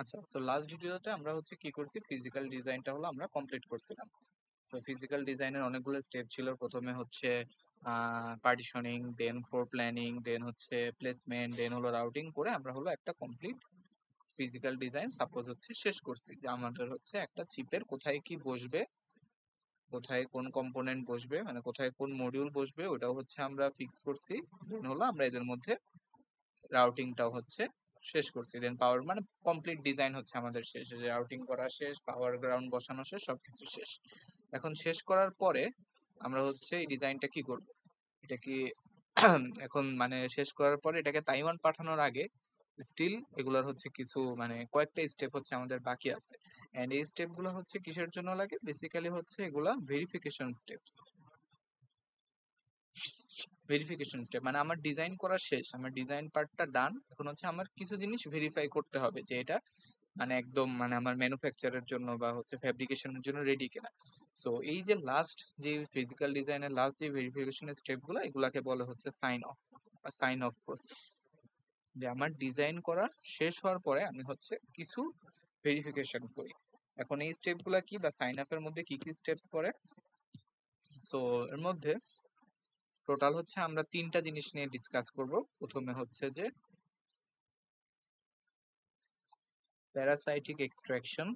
আচ্ছা, so last ভিডিওতে আমরা হচ্ছে কি করছি, ফিজিক্যাল ডিজাইনটা হলো আমরা কমপ্লিট করছিলাম। সো ফিজিক্যাল ডিজাইনের অনেকগুলো স্টেপ ছিল। প্রথমে হচ্ছে পার্টিশনিং, দেন ফ্লোর প্ল্যানিং, দেন হচ্ছে প্লেসমেন্ট, দেন হলো রাউটিং করে আমরা হলো একটা কমপ্লিট ফিজিক্যাল ডিজাইন সাপোজ হচ্ছে শেষ করছি। যে আমাদের হচ্ছে একটা চিপের কোথায় কি বসবে, কোথায় কোন কম্পোনেন্ট বসবে, মানে কোথায় কোন মডিউল বসবে, ওটাও হচ্ছে আমরা ফিক্স করছি। দেন হলো আমরা এদের মধ্যে রাউটিংটাও হচ্ছে শেষ করছি। দেন পাওয়ার মানে কমপ্লিট ডিজাইন হচ্ছে আমাদের শেষ, যে রাউটিং করা শেষ, পাওয়ার গ্রাউন্ড বসানো শেষ, সবকিছু শেষ। এখন শেষ করার পরে আমরা হচ্ছে এই ডিজাইনটা কি করব, এটা কি এখন মানে শেষ করার পরে এটাকে তাইওয়ান পাঠানোর আগে স্টিল এগুলোর হচ্ছে কিছু মানে কয়েকটা স্টেপ হচ্ছে আমাদের বাকি আছে। এন্ড এই স্টেপ গুলো হচ্ছে কিসের জন্য লাগে, বেসিক্যালি হচ্ছে এগুলা ভেরিফিকেশন স্টেপস। ভেরিফিকেশন স্টেপ মানে আমার ডিজাইন করা শেষ, আমার ডিজাইন পার্টটা ডান, এখন হচ্ছে আমার কিছু জিনিস ভেরিফাই করতে হবে যে এটা মানে একদম মানে আমার ম্যানুফ্যাকচারের জন্য বা হচ্ছে ফ্যাব্রিকেশনের জন্য রেডি কিনা। সো এই যে লাস্ট যে ফিজিক্যাল ডিজাইনের লাস্ট যে ভেরিফিকেশনের স্টেপগুলো, এগুলাকে বলে হচ্ছে সাইন অফ বা সাইন অফ প্রসেস। যে আমার ডিজাইন করা শেষ হওয়ার পরে আমি হচ্ছে কিছু ভেরিফিকেশন করি। এখন এই স্টেপগুলো কি বা সাইন অফ এর মধ্যে কি কি স্টেপস পড়ে, সো এর মধ্যে টোটাল হচ্ছে আমরা তিনটা জিনিস নিয়ে ডিসকাস করব। প্রথমে হচ্ছে যে প্যারাসাইটিক এক্সট্রাকশন,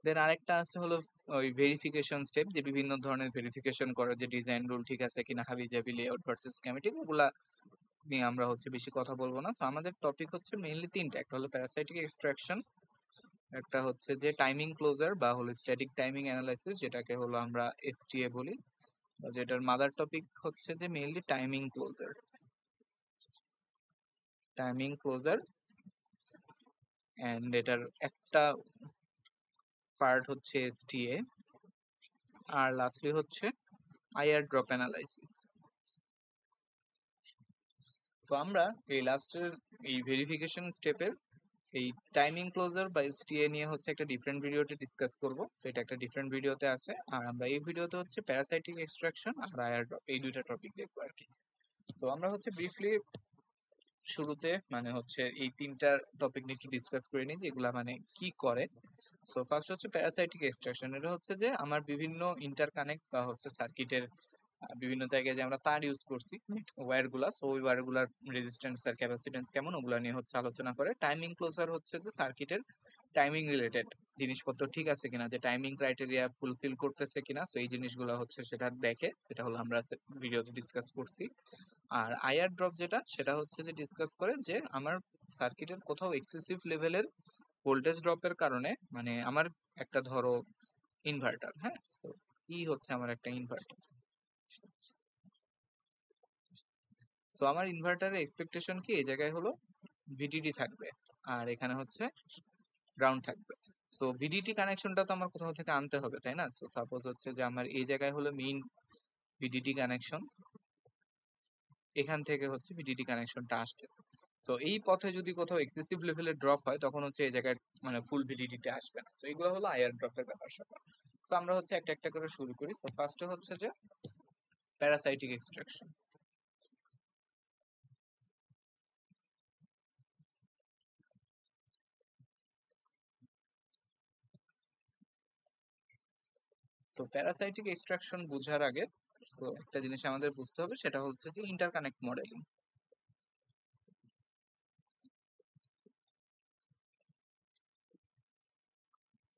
দেন আরেকটা আছে হলো ওই ভেরিফিকেশন স্টেপ, যে বিভিন্ন ধরনের ভেরিফিকেশন করে যে ডিজাইন রুল ঠিক আছে কিনা, হাবিজাবি লেআউট ভার্সেস স্কিমেটিক, ওগুলা নিয়ে আমরা হচ্ছে বেশি কথা বলবো না। সো আমাদের টপিক হচ্ছে মেইনলি তিনটা, একটা হলো প্যারাসাইটিক এক্সট্রাকশন, একটা হচ্ছে যে টাইমিং ক্লোজার বা হলো স্ট্যাটিক টাইমিং অ্যানালাইসিস, যেটাকে হলো আমরা এসটিএ বলি, যেটার মাদার টপিক হচ্ছে যে mainly timing closure. Timing closure and এটার একটা পার্ট হচ্ছে এসটিএ, আর লাস্টলি হচ্ছে আইআর ড্রপ অ্যানালাইসিস। সো আমরা এই লাস্টের এই ভেরিফিকেশন স্টেপের এই টাইমিং ক্লোজার বা এসটিএ নিয়ে হচ্ছে একটা ডিফারেন্ট ভিডিওতে ডিসকাস করব। সো এটা একটা ডিফারেন্ট ভিডিওতে আছে, আর আমরা এই ভিডিওতে হচ্ছে প্যারাসাইটিক এক্সট্রাকশন আর আয়ার ড্রপ এই দুইটা টপিক দেখবো আর কি। সো আমরা হচ্ছে ব্রিফলি শুরুতে মানে হচ্ছে এই তিনটা টপিক নিয়ে একটু ডিসকাস করে নিই যে এগুলা মানে কি করে। সো ফার্স্ট হচ্ছে প্যারাসাইটিক এক্সট্রাকশন। এটা হচ্ছে যে আমার বিভিন্ন ইন্টারকানেক্ট বা হচ্ছে সার্কিটের বিভিন্ন জায়গায় যে আমরা তার ইউজ করছি ওয়্যার গুলা, সো ওই ওয়্যার গুলার রেজিস্ট্যান্স আর ক্যাপাসিটেন্স কেমন, ওগুলা নিয়ে হচ্ছে আলোচনা করে। টাইমিং ক্লোজার হচ্ছে যে সার্কিটের টাইমিং রিলেটেড জিনিসপত্র ঠিক আছে কিনা, যে টাইমিং ক্রাইটেরিয়া ফুলফিল করতেছে কিনা, সো এই জিনিসগুলো হচ্ছে সেটা দেখে, যেটা হলো আমরা ভিডিওতে ডিসকাস করছি। আর আইআর ড্রপ যেটা, সেটা হচ্ছে যে ডিসকাস করে যে আমার সার্কিটের কোথাও এক্সেসিভ লেভেলের ভোল্টেজ ড্রপের কারণে, মানে আমার একটা ধরো ইনভার্টার, হ্যাঁ, তো ই হচ্ছে আমার একটা ইনভার্টার। তো আমার ইনভার্টারের এক্সপেকটেশন কি, এই জায়গায় হলো ভিডিডি থাকবে আর এখানে হচ্ছে গ্রাউন্ড থাকবে। সো ভিডিডি কানেকশনটা তো আমার কোথাও থেকে আনতে হবে, তাই না? সো সাপোজ হচ্ছে যে আমার এই জায়গায় হলো মেইন ভিডিডি কানেকশন, এখান থেকে হচ্ছে ভিডিডি কানেকশনটা আসতেছে। সো এই পথে যদি কোথাও এক্সেসিভ লেভেলের ড্রপ হয়, তখন হচ্ছে এই জায়গায় মানে ফুল ভিডিডিতে আসবে না। সো এগুলো হলো আইআর ড্রপের ব্যাপার স্যাপার। সো আমরা হচ্ছে একটা একটা করে শুরু করি। সো ফার্স্টে হচ্ছে যে parasitic extraction. So parasitic extraction বোঝার আগে তো একটা জিনিস আমাদের বুঝতে হবে, সেটা হচ্ছে যে interconnect modelling.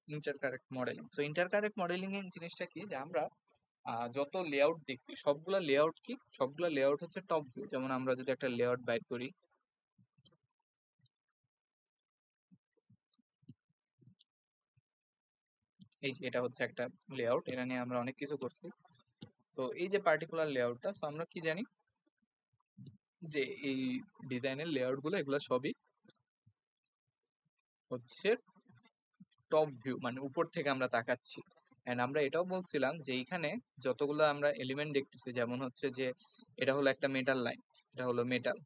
Interconnect modelling, so interconnect modelling এর জিনিসটা কি, যে আমরা যত লেআউট দেখছি সবগুলা লেআউট কি, সবগুলা লেআউট হচ্ছে টপ ভিউ। যেমন আমরা যদি একটা লেআউট বাইর করি, এই যে এটা হচ্ছে একটা লেআউট, এটা নিয়ে আমরা অনেক কিছু করছি। সো এই যে পার্টিকুলার লেআউটটা, সো আমরা কি জানি যে এই ডিজাইনের লেআউট গুলো এগুলো সবই হচ্ছে টপ ভিউ, মানে উপর থেকে আমরা তাকাচ্ছি। এন্ড আমরা এটাও বলছিলাম যে এইখানে যতগুলো আমরা এলিমেন্ট দেখতেছি, যেমন হচ্ছে যে এটা হলো একটা মেটাল লাইন, এটা হলো মেটাল,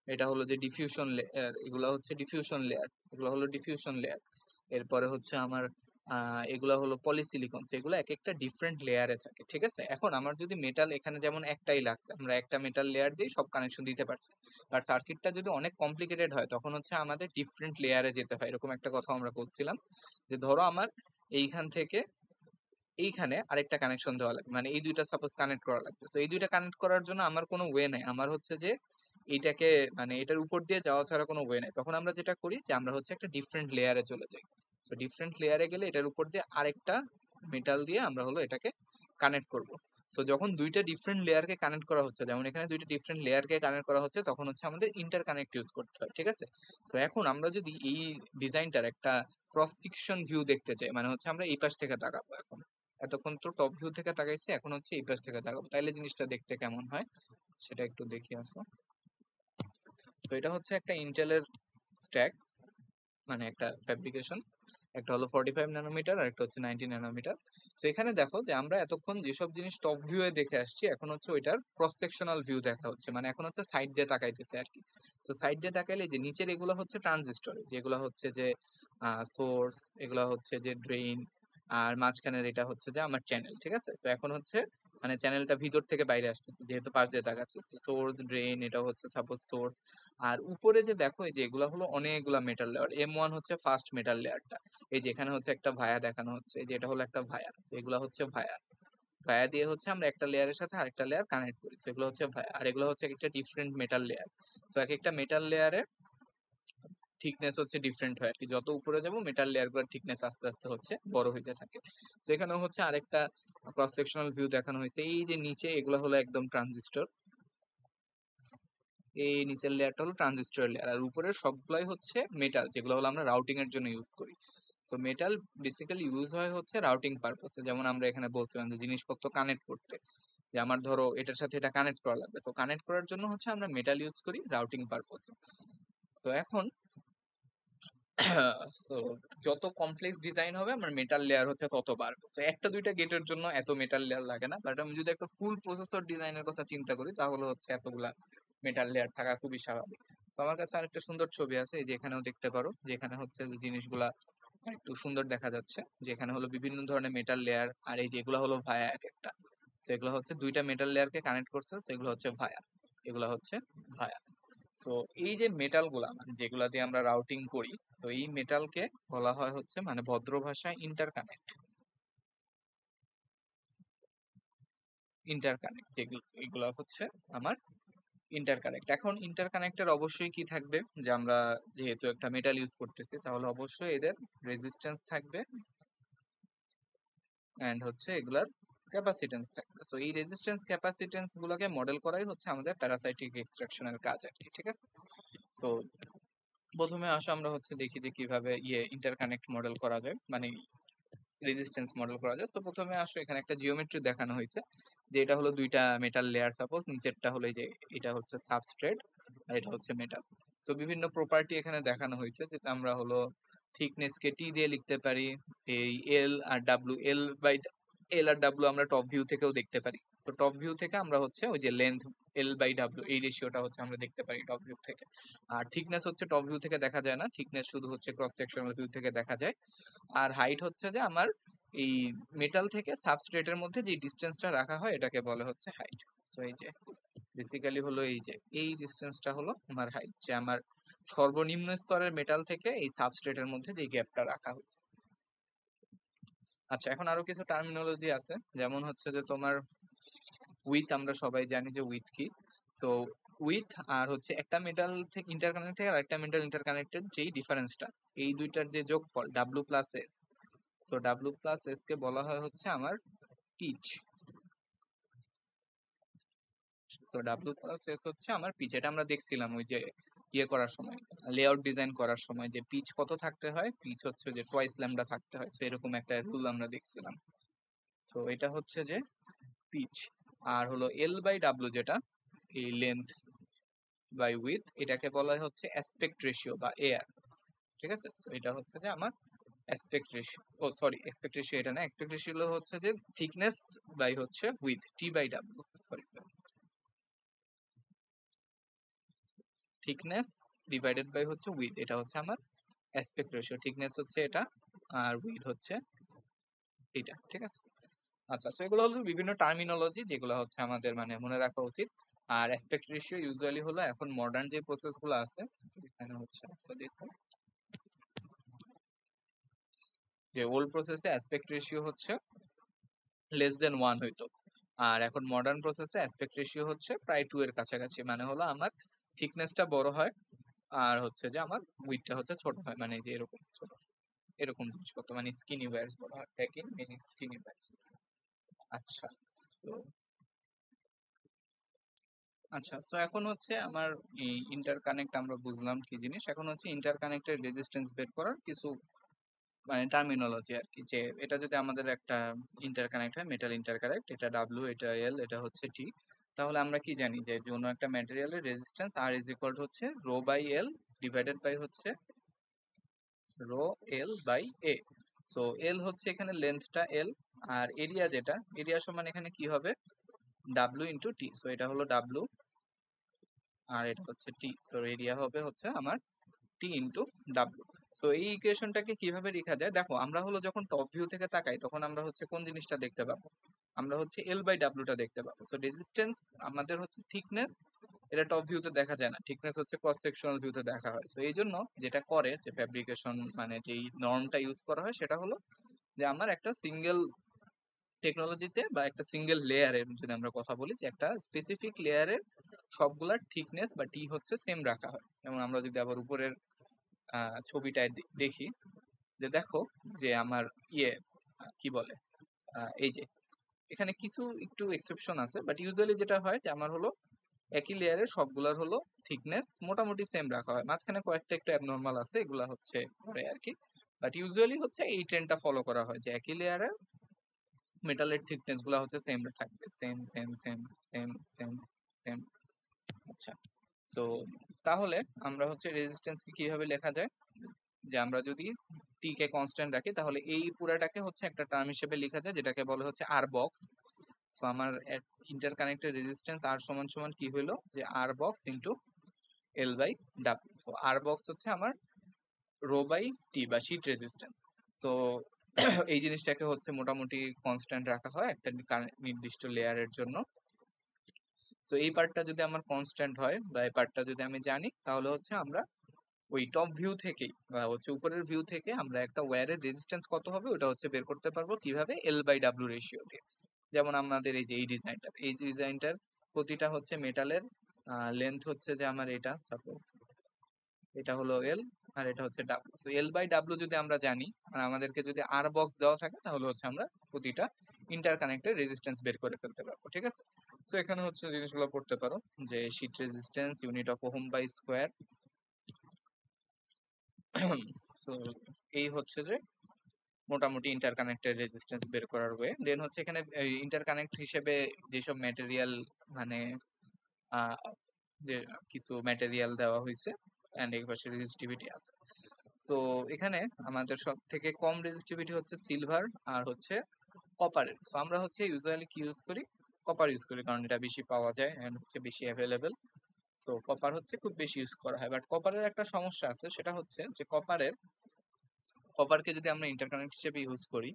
এটা হলো যে ডিফিউশন লেয়ার, এগুলো হচ্ছে ডিফিউশন লেয়ার, এগুলো হলো ডিফিউশন লেয়ার। এরপরে হচ্ছে আমার এগুলা হলো পলিসিলিকন, এগুলো এক একটা ডিফারেন্ট লেয়ারে থাকে, ঠিক আছে। এখন আমার যদি মেটাল এখানে যেমন একটাই লাগছে, আমরা একটা মেটাল লেয়ার দিয়ে সব কানেকশন দিতে পারছি, আর সার্কিটটা যদি অনেক কমপ্লিকেটেড হয় তখন হচ্ছে আমাদের ডিফারেন্ট লেয়ারে যেতে হয়। এরকম একটা কথা আমরা বলছিলাম যে ধরো আমার এইখান থেকে এইখানে আরেকটা কানেকশন দেওয়া লাগবে, মানে এই দুইটা সাপোজ কানেক্ট করা লাগবে। তো এই দুইটা কানেক্ট করার জন্য আমার কোনো ওয়ে নাই, আমার হচ্ছে যে এইটাকে মানে এটার উপর দিয়ে যাওয়া ছাড়া কোনো ওয়ে নাই। তখন আমরা যেটা করি যে আমরা হচ্ছে একটা ডিফারেন্ট লেয়ারে চলে যাই। তো ডিফারেন্ট লেয়ারে গেলে এটার উপর দিয়ে আরেকটা মেটাল দিয়ে আমরা হলো এটাকে কানেক্ট করব। সো যখন দুইটা ডিফারেন্ট লেয়ারকে কানেক্ট করা হচ্ছে, যেমন এখানে দুইটা ডিফারেন্ট লেয়ারকে কানেক্ট করা হচ্ছে, তখন হচ্ছে আমাদের ইন্টার কানেক্ট ইউজ করতে হয়, ঠিক আছে। তো এখন আমরা যদি এই ডিজাইনটার একটা ক্রস সেকশন ভিউ দেখতে চাই, মানে হচ্ছে আমরা এই পাশ থেকে তাকাবো, এখন এতক্ষণ তো টপ ভিউ থেকে তাকাইছি, এখন হচ্ছে এই পাশ থেকে তাকাবো, তাইলে জিনিসটা দেখতে কেমন হয় সেটা একটু দেখি আসো। তো এটা হচ্ছে একটা ইন্টেলের স্ট্যাক, মানে একটা ফ্যাব্রিকেশন, একটা হলো 45 ন্যানোমিটার আর একটা হচ্ছে 90 ন্যানোমিটার। তো এখানে দেখো যে আমরা এতক্ষণ যেসব জিনিস টপ ভিউ এ দেখে আসছি, এখন হচ্ছে ওইটার ক্রস সেকশনাল ভিউ দেখা হচ্ছে, মানে এখন হচ্ছে সাইড দিয়ে তাকাইতেছে আর কি। তো সাইড দিয়ে তাকাইলে যে নিচের এগুলো হচ্ছে ট্রানজিস্টর, যেগুলো হচ্ছে যে সোর্স, এগুলো হচ্ছে যে ড্রেইন, আর মাঝখানের এটা হচ্ছে যে আমার চ্যানেল, ঠিক আছে। তো এখন হচ্ছে মানে চ্যানেলটা ভিতর থেকে বাইরে আসতেছে যেহেতু পাশ দিয়ে তাকাচ্ছে, সোর্স ড্রেইন এটা হচ্ছে সাপোজ সোর্স। আর উপরে যে দেখো এই যে এগুলা হলো অনেকগুলা মেটাল লেয়ার, M1 হচ্ছে ফার্স্ট মেটাল লেয়ারটা, এই যে এখানে হচ্ছে একটা ভায়া দেখানো হচ্ছে, এই যে এটা হলো একটা ভায়া, এগুলো হচ্ছে ভায়া। ভায়া দিয়ে হচ্ছে আমরা একটা লেয়ারের সাথে আরেকটা লেয়ার কানেক্ট করি, সেগুলো হচ্ছে ভায়া। আর এগুলো হচ্ছে একটা ডিফারেন্ট মেটাল লেয়ার। সো এক একটা মেটাল লেয়ারের থিকনেস হচ্ছে ডিফারেন্ট হয় আর কি, যত উপরে যাবো মেটাল লেয়ার গুলোর থিকনেস আস্তে আস্তে হচ্ছে বড় হইতে থাকে। তো এখানে হচ্ছে আরেকটা ক্রস সেকশনাল ভিউ দেখানো হয়েছে, এই যে নিচে এগুলো হলো একদম ট্রানজিস্টর, এই নিচের লেয়ারটা হলো ট্রানজিস্টর লেয়ার, আর উপরের সবগুলাই হচ্ছে মেটাল, যেগুলো হলো আমরা রাউটিং এর জন্য ইউজ করি। সো মেটাল বেসিক্যালি ইউজ হয় হচ্ছে রাউটিং পারপাসে, যেমন আমরা এখানে বলছিলাম যে জিনিসপত্র কানেক্ট করতে, যে আমার ধরো এটার সাথে এটা কানেক্ট করা লাগবে, সো কানেক্ট করার জন্য হচ্ছে আমরা মেটাল ইউজ করি রাউটিং পারপাসে। সো এখন সো যত কমপ্লেক্স ডিজাইন হবে আমার মেটাল লেয়ার হচ্ছে তত বাড়বে। সো একটা দুইটা গেটের জন্য এত মেটাল লেয়ার লাগে না, বাট আমি যদি একটা ফুল প্রসেসর ডিজাইনের কথা চিন্তা করি তাহলে হচ্ছে এতগুলা মেটাল লেয়ার থাকা খুবই স্বাভাবিক। তো আমার কাছে আরেকটা সুন্দর ছবি আছে, এই যে এখানেও দেখতে পারো যে এখানে হচ্ছে যে জিনিসগুলা একটু সুন্দর দেখা যাচ্ছে, যে এখানে হলো বিভিন্ন ধরনের মেটাল লেয়ার, আর এই যে এগুলো হলো ভায়া এক একটা, সেগুলো হচ্ছে দুইটা মেটাল লেয়ারকে কানেক্ট করছে, সেগুলো হচ্ছে ভায়া, এগুলো হচ্ছে ভায়া। সো এই যে মেটাল গুলা মানে যেগুলা দিয়ে আমরা রাউটিং করি, তো এই মেটালকে বলা হয় হচ্ছে মানে ভদ্র ভাষায় ইন্টারকানেক্ট। ইন্টারকানেক্ট যেগুলো এগুলা হচ্ছে আমার ইন্টারকানেক্ট। এখন ইন্টারকানেক্টের অবশ্যই কি থাকবে, যে আমরা যেহেতু একটা মেটাল ইউজ করতেছি তাহলে অবশ্যই এদের রেজিস্ট্যান্স থাকবে এন্ড হচ্ছে এগুলার ক্যাপাসিটেন্স থাকবে। সো এই রেজিস্ট্যান্স ক্যাপাসিটেন্স গুলোকে মডেল করাই হচ্ছে আমাদের প্যারাসাইটিক এক্সট্রাকশনের কাজ আর কি, ঠিক আছে। সো প্রথমে আসো আমরা হচ্ছে দেখি যে কিভাবে ইন্টারকানেক্ট মডেল করা যায়, মানে রেজিস্ট্যান্স মডেল করা যায়। তো প্রথমে আসো এখানে একটা জিওমেট্রি দেখানো হয়েছে, যে এটা হলো দুইটা মেটাল লেয়ার, সাপোজ নিচেরটা হলো এই যে এটা হচ্ছে সাবস্ট্রেট আর এটা হচ্ছে মেটাল। সো বিভিন্ন প্রপার্টি এখানে দেখানো হয়েছে, যেটা আমরা হলো থিকনেস কে টি দিয়ে লিখতে পারি, এই এল আর ডাব্লিউ, এল আর ডাব্লিউ আমরা টপ ভিউ থেকেও দেখতে পারি। তো টপ ভিউ থেকে আমরা হচ্ছে ওই যে লেন্থ L/W এই রেশিওটা হচ্ছে আমরা দেখতে পারি টপ ভিউ থেকে। আর থিকনেস হচ্ছে টপ ভিউ থেকে দেখা যায় না, থিকনেস শুধু হচ্ছে ক্রস সেকশনাল ভিউ থেকে দেখা যায়। আর হাইট হচ্ছে যে আমার এই মেটাল থেকে সাবস্ট্রেটের মধ্যে যে ডিসটেন্সটা রাখা হয় এটাকে বলে হচ্ছে হাইট। সো এই যে বেসিক্যালি হলো এই যে এই ডিসটেন্সটা হলো আমার হাইট, যে আমার সর্বনিম্ন স্তরের মেটাল থেকে এই সাবস্ট্রেটের মধ্যে যে গ্যাপটা রাখা হয়েছে। আচ্ছা, এখন আরো কিছু টার্মিনোলজি আছে, যেমন হচ্ছে যে তোমার উইথ, আমরা সবাই জানি যে উইথ কি। সো উইথ আর হচ্ছে একটা মেটাল থেকে ইন্টারকানেক্ট থেকে আরেকটা মেটাল ইন্টারকানেক্টেড যেই ডিফারেন্সটা, এই দুইটার যে যোগফল W+S, সো W+S কে বলা হয় হচ্ছে আমার পিচ। সো W+S হচ্ছে আমার পিচ, এটা আমরা দেখছিলাম ওই যে করার সময়, লেআউট ডিজাইন করার সময়, যে পিচ কত থাকতে হয়, পিচ হচ্ছে যে টুয়াইস ল্যামডা থাকতে হয়, সো এরকম একটা রুল আমরা দেখছিলাম। সো এটা হচ্ছে যে পিচ। আর হলো L/W যেটা, এই লেন্থ বাই উইথ, এটাকে বলা হয় হচ্ছে অ্যাসপেক্ট রেশিও বা এআর, ঠিক আছে। তো এটা হচ্ছে যে আমার অ্যাসপেক্ট রেশিও, ও সরি অ্যাসপেক্ট রেশিও এটা না, অ্যাসপেক্ট রেশিও হচ্ছে যে থিকনেস বাই হচ্ছে width, T/W, sorry sorry, thickness divided by হচ্ছে উইথ, এটা হচ্ছে আমার অ্যাসপেক্ট রেশিও। থিকনেস হচ্ছে এটা, আর উইথ হচ্ছে এটা, ঠিক আছে? আচ্ছা, সো এগুলো হলো বিভিন্ন টার্মিনোলজি যেগুলো হচ্ছে আমাদের মানে মনে রাখা উচিত। আর অ্যাসপেক্ট রেশিও ইউজুয়ালি হলো এখন মডার্ন যে প্রসেস গুলো আছে এখানে হচ্ছে, আচ্ছা দেখো যে ওল্ড প্রসেসে অ্যাসপেক্ট রেশিও হচ্ছে লেস দেন 1 হইতো, আর এখন মডার্ন প্রসেসে অ্যাসপেক্ট রেশিও হচ্ছে প্রায় 2 এর কাছাকাছি। মানে হলো আমার থিকনেসটা বড় হয় আর হচ্ছে যে আমার উইডটা হচ্ছে ছোট হয়, মানে যে এরকম ছোট এরকম জিনিসপত্র মানে স্কিনি ওয়্যারস বলা হয়, প্যাকিং মিনি স্কিনি ওয়্যারস। আচ্ছা, তো আচ্ছা, সো এখন হচ্ছে আমার এই ইন্টারকানেক্ট আমরা বুঝলাম কি জিনিস, এখন হচ্ছে ইন্টারকানেক্টের রেজিস্ট্যান্স বের করার কিছু মানে টার্মিনোলজি আর কি। যে এটা যদি আমাদের একটা ইন্টারকানেক্ট হয়, মেটাল ইন্টারকানেক্ট, এটা ডাব্লিউ, এটা এল, এটা হচ্ছে টি, তাহলে আমরা কি জানি যে কোনো একটা ম্যাটেরিয়ালের resistance R is equal to হচ্ছে rho by L divided by হচ্ছে rho L by A. So L হচ্ছে এখানে লেন্থটা এল, আর এরিয়া যেটা এরিয়া সমান এখানে কি হবে ডাব্লিউ ইন্টু টি। সো এটা হলো ডাব্লিউ আর এটা হচ্ছে টি, সো এরিয়া হবে হচ্ছে আমার টি ইন্টু ডাব্লিউ। সো এই ইকুয়েশনটাকে কিভাবে লেখা যায় দেখো, আমরা হলো যখন টপ ভিউ থেকে তাকাই তখন আমরা হচ্ছে কোন জিনিসটা দেখতে পাবো, আমরা হচ্ছে এল বাই ডাব্লিউটা দেখতে পাবো। সো রেজিস্ট্যান্স আমাদের হচ্ছে থিকনেস, এটা টপ ভিউতে দেখা যায় না, থিকনেস হচ্ছে ক্রস সেকশনাল ভিউতে দেখা হয়। সো এই জন্য যেটা করে যে ফ্যাব্রিকেশন মানে যেই নর্মটা ইউজ করা হয় সেটা হলো যে আমার একটা সিঙ্গেল টেকনোলজিতে বা একটা সিঙ্গেল লেয়ারের যদি আমরা কথা বলি যে একটা স্পেসিফিক লেয়ারের সবগুলার থিকনেস বা টি হচ্ছে সেম রাখা হয়। যেমন আমরা যদি আবার উপরের ছবিটায় দেখি যে দেখো যে আমার ইয়ে কি বলে এই যে এখানে কিছু একটু এক্সেপশন আছে, বাট ইউজুয়ালি যেটা হয় যে আমার হলো একই লেয়ারের সবগুলার হলো থিকনেস মোটামুটি সেম রাখা হয়, মাঝখানে কয়েকটা একটু অ্যাবনর্মাল আছে এগুলা হচ্ছে করে আর কি। বাট ইউজুয়ালি হচ্ছে এই ট্রেন্ডটা ফলো করা হয় যে একই লেয়ারের মেটালের থিকনেস গুলা হচ্ছে সেম থাকবে, same same same same same same. আচ্ছা, সো তাহলে আমরা হচ্ছে রেজিস্ট্যান্সকে কিভাবে লেখা যায়, যে আমরা যদি টি কে কনস্ট্যান্ট রাখি তাহলে এই পুরাটাকে হচ্ছে একটা টার্ম হিসেবে লেখা যায় যেটাকে বলে হচ্ছে আর বক্স। সো আমার ইন্টারকানেক্টেড রেজিস্ট্যান্স আর সমান সমান কি হলো যে R box into L by W. So R box হচ্ছে আমার রো বাই টি বা শিট রেজিস্ট্যান্স। সো এই জিনিসটাকে হচ্ছে মোটামুটি কনস্ট্যান্ট রাখা হয় একটা নির্দিষ্ট লেয়ারের জন্য। সো এই পার্টটা যদি আমার কনস্ট্যান্ট হয় বা এই পার্টটা যদি আমি জানি তাহলে হচ্ছে আমরা ওই টপ ভিউ থেকেই বা হচ্ছে উপরের ভিউ থেকে আমরা একটা ওয়্যারের রেজিস্ট্যান্স কত হবে ওটা হচ্ছে বের করতে পারবো কিভাবে এল বাই ডাব্লিউ রেশিও দিয়ে। যেমন আমাদের এই যে এই ডিজাইনটার প্রতিটা হচ্ছে মেটালের লেন্থ হচ্ছে যে আমার এটা সাপোজ এটা হলো এল আর এটা হচ্ছে W. So L by W যদি আমরা জানি আর আমাদেরকে যদি আর বক্স দেওয়া থাকে তাহলে হচ্ছে আমরা প্রতিটা ইন্টারকানেক্টেড রেজিস্ট্যান্স বের করে ফেলতে পারবো, ঠিক আছে? সো এখানে হচ্ছে জিনিসগুলো পড়তে পারো যে sheet resistance unit of ohm by square. So এই হচ্ছে যে মোটামুটি ইন্টারকানেক্টেড রেজিস্ট্যান্স বের করার ওয়ে। দেন হচ্ছে এখানে ইন্টারকানেক্ট হিসেবে যেসব ম্যাটেরিয়াল মানে আহ, যে কিছু ম্যাটেরিয়াল দেওয়া হয়েছে এন্ড এই পাশে রেজিস্টিভিটি আছে। সো এখানে আমাদের সব থেকে কম রেজিস্টিভিটি হচ্ছে সিলভার আর হচ্ছে কপারের। সো আমরা হচ্ছে ইউজুয়ালি কি ইউজ করি, কপার ইউজ করি কারণ এটা বেশি পাওয়া যায় এন্ড হচ্ছে বেশি অ্যাভেলেবেল। সো কপার হচ্ছে খুব বেশি ইউজ করা হয়, বাট কপারের একটা সমস্যা আছে সেটা হচ্ছে যে কপারকে যদি আমরা ইন্টারকানেক্ট হিসেবে ইউজ করি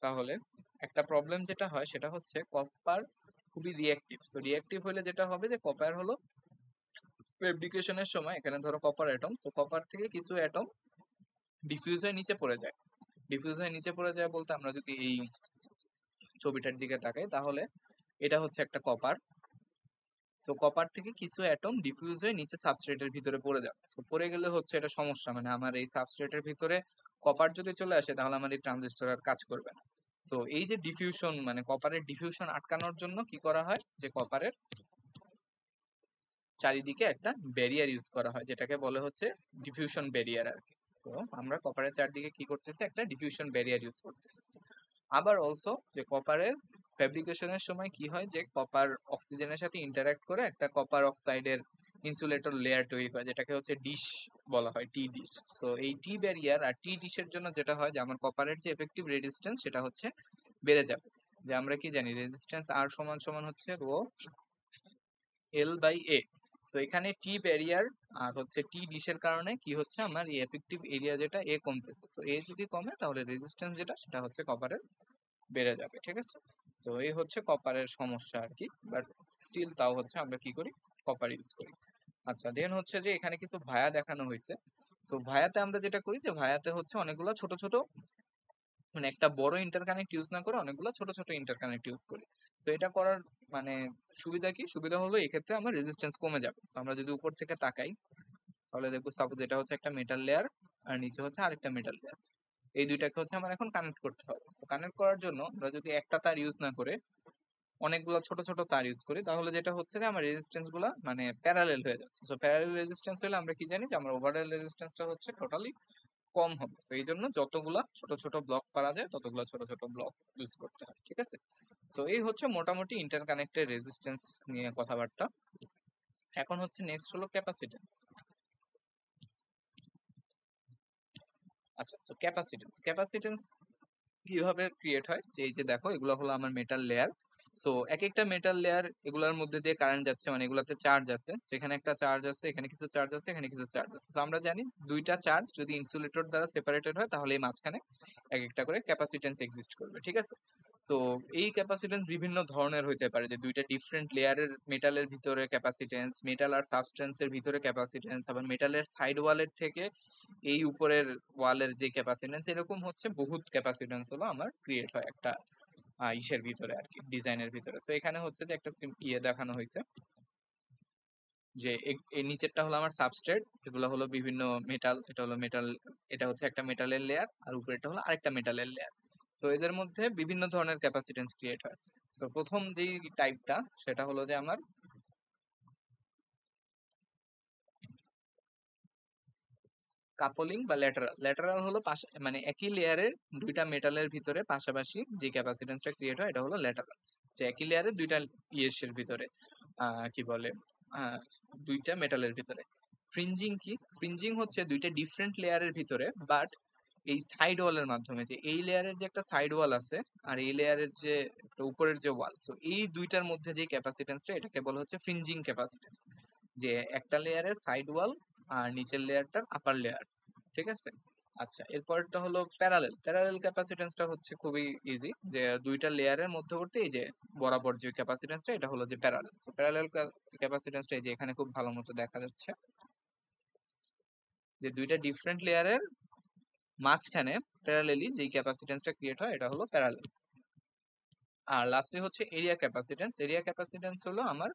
তাহলে একটা প্রবলেম যেটা হয় সেটা হচ্ছে কপার খুবই রিঅ্যাক্টিভ। সো রিঅ্যাক্টিভ হলে যেটা হবে যে কপার হলো ফেব্রিকেশনের সময় এখানে ধরো কপার অ্যাটম, সো কপার থেকে কিছু অ্যাটম ডিফিউজ হয়ে নিচে পড়ে যায়। ডিফিউজ হয়ে নিচে পড়ে যায় বলতে আমরা যদি এই ছবিটার দিকে তাকাই তাহলে এটা হচ্ছে একটা কপার। সো কপার থেকে কিছু অ্যাটম ডিফিউজ হয়ে নিচে সাবস্ট্রেটের ভিতরে পড়ে যাবে। সো পড়ে গেলে হচ্ছে এটা সমস্যা, মানে আমার এই সাবস্ট্রেটের ভিতরে কপার যদি চলে আসে তাহলে আমার এই ট্রানজিস্টর আর কাজ করবে না। সো এই যে ডিফিউশন মানে কপারের ডিফিউশন আটকানোর জন্য কি করা হয় যে কপারের চারিদিকে একটা ব্যারিয়ার ইউজ করা হয় যেটাকে বলে হচ্ছে ডিফিউশন ব্যারিয়ার আর কি। তো আমরা কপারের চারদিকে কি করতেছি একটা ডিফিউশন ব্যারিয়ার ইউজ করতেছি। আবার অলসো যে কপারের ফ্যাব্রিকেশনের সময় কি হয় যে কপার অক্সিজেনের সাথে ইন্টারঅ্যাক্ট করে একটা কপার অক্সাইডের ইনসুলেটর লেয়ার তৈরি করে যেটাকে হচ্ছে ডিশ বলা হয়, টি ডিশ। সো এই টি ব্যারিয়ার আর টি ডিশের জন্য যেটা হয় যে আমার কপারের যে এফেক্টিভ রেজিস্ট্যান্স সেটা হচ্ছে বেড়ে যাবে। যে আমরা কি জানি রেজিস্ট্যান্স আর সমান সমান হচ্ছে rho L by A. So এখানে টি ব্যারিয়ার আর হচ্ছে টি ডিশের কারণে কি হচ্ছে আমার এই এফেক্টিভ এরিয়া যেটা এ কমতেছে। সো এ যদি কমে তাহলে রেজিস্ট্যান্স যেটা সেটা হচ্ছে কপারের বেড়ে যাবে, ঠিক আছে। সো এই হচ্ছে কপারের সমস্যা আর কি, বাট স্টিল তাও হচ্ছে আমরা কি করি, কপার ইউজ করি। আচ্ছা, দেন হচ্ছে যে এখানে কিছু ভায়া দেখানো হয়েছে। সো ভায়াতে আমরা যেটা করি যে ভায়াতে হচ্ছে অনেকগুলো ছোট ছোট, মানে একটা বড় ইন্টারকানেক্ট ইউজ না করে অনেকগুলো ছোট ছোট ইন্টারকানেক্ট ইউজ করি। তো এটা করার মানে সুবিধা কি, সুবিধা হলো এক্ষেত্রে আমার রেজিস্ট্যান্স কমে যাবে। তো আমরা যদি উপর থেকে তাকাই তাহলে দেখবো সাপোজ এটা হচ্ছে একটা মেটাল লেয়ার আর নিচে হচ্ছে আরেকটা মেটাল লেয়ার, এই দুইটাকে হচ্ছে আমার এখন কানেক্ট করতে হবে। তো কানেক্ট করার জন্য আমরা যদি একটা তার ইউজ না করে অনেকগুলো ছোট ছোট তার ইউজ করি তাহলে যেটা হচ্ছে যে আমার রেজিস্ট্যান্স গুলা মানে প্যারালেল হয়ে যাচ্ছে। সো প্যারালেল রেজিস্ট্যান্স হলে আমরা কি জানি যে আমার ওভারঅল রেজিস্ট্যান্সটা হচ্ছে টোটালি কম হবে। তো এই জন্য যতগুলা ছোট ছোট ব্লক পারা যায় ততগুলা ছোট ছোট ব্লক ইউজ করতে হয়, ঠিক আছে। সো এই হচ্ছে মোটামুটি ইন্টারকানেক্টেড রেজিস্ট্যান্স নিয়ে কথাবার্তা। এখন হচ্ছে নেক্সট হলো ক্যাপাসিটেন্স। আচ্ছা, সো ক্যাপাসিটেন্স, ক্যাপাসিটেন্স কিভাবে ক্রিয়েট হয়, যে এই যে দেখো এগুলো হলো আমার মেটাল লেয়ার। সো এক একটা মেটাল লেয়ার এগুলোর মধ্যে দিয়ে কারেন্ট যাচ্ছে, মানে এগুলাতে চার্জ আছে। সেখানে একটা চার্জ আছে, এখানে কিছু চার্জ আছে, এখানে কিছু চার্জ আছে। তো আমরা জানি দুইটা চার্জ যদি ইনসুলেটর দ্বারা সেপারেটেড হয় তাহলে এই মাঝখানে এক একটা করে ক্যাপাসিটেন্স এক্সিস্ট করবে, ঠিক আছে। সো এই ক্যাপাসিটেন্স বিভিন্ন ধরনের হইতে পারে, যে দুইটা ডিফারেন্ট লেয়ারের মেটালের ভিতরে ক্যাপাসিটেন্স, মেটাল আর সাবস্টেন্সের ভিতরে ক্যাপাসিটেন্স, আবার মেটালের সাইড ওয়ালের থেকে এই উপরের ওয়ালের যে ক্যাপাসিটেন্স, এরকম হচ্ছে বহুত ক্যাপাসিটেন্স হলো আমার ক্রিয়েট হয় একটা ইসের ভিতরে আর কি, ডিজাইনের ভিতরে। তো এখানে হচ্ছে যে একটা ইয়ে দেখানো হয়েছে যে এই নিচেরটা হলো আমার সাবস্ট্রেট, এগুলো হলো বিভিন্ন মেটাল, এটা হলো মেটাল, এটা হচ্ছে একটা মেটালের লেয়ার, আর উপরেরটা হলো আরেকটা মেটালের লেয়ার। সো এদের মধ্যে বিভিন্ন ধরনের ক্যাপাসিটেন্স ক্রিয়েট হয়। সো প্রথম যেই টাইপটা সেটা হলো যে আমার কাপলিং বা ল্যাটারাল। ল্যাটারাল হলো মানে একই লেয়ারের দুইটা মেটালের ভিতরে পাশাপাশি যে ক্যাপাসিটেন্সটা ক্রিয়েট হয় এটা হলো ল্যাটারাল। যে একই লেয়ারের দুইটা ইয়ের ভিতরে কি বলে আহ, দুইটা মেটালের ভিতরে। ফ্রিঞ্জিং কি, ফ্রিঞ্জিং হচ্ছে দুইটা ডিফারেন্ট লেয়ারের ভিতরে বাট এই সাইড ওয়ালের মাধ্যমে, যে এই লেয়ারের যে একটা সাইড ওয়াল আছে আর এই লেয়ারের যে একটা উপরের যে ওয়াল, সো এই দুইটার মধ্যে যে ক্যাপাসিটেন্সটা এটাকে বলা হচ্ছে ফ্রিঞ্জিং ক্যাপাসিটেন্স। যে একটা লেয়ারের সাইড ওয়াল আর নিচের লেয়ারটার আপার লেয়ার, ঠিক আছে। আচ্ছা, এরপরটা হলো প্যারালেল। প্যারালেল ক্যাপাসিটেন্সটা হচ্ছে খুবই ইজি, যে দুইটা লেয়ারের মধ্যবর্তী এই যে বরাবর যে ক্যাপাসিটেন্সটা এটা হলো যে প্যারালেল। সো প্যারালেল ক্যাপাসিটেন্সটা এই যে এখানে খুব ভালো মতো দেখা যাচ্ছে, যে দুইটা ডিফারেন্ট লেয়ারের মাঝখানে প্যারালেলি যে ক্যাপাসিটেন্সটা ক্রিয়েট হয় এটা হলো প্যারালেল। আর লাস্টে হচ্ছে এরিয়া ক্যাপাসিটেন্স। এরিয়া ক্যাপাসিটেন্স হলো আমার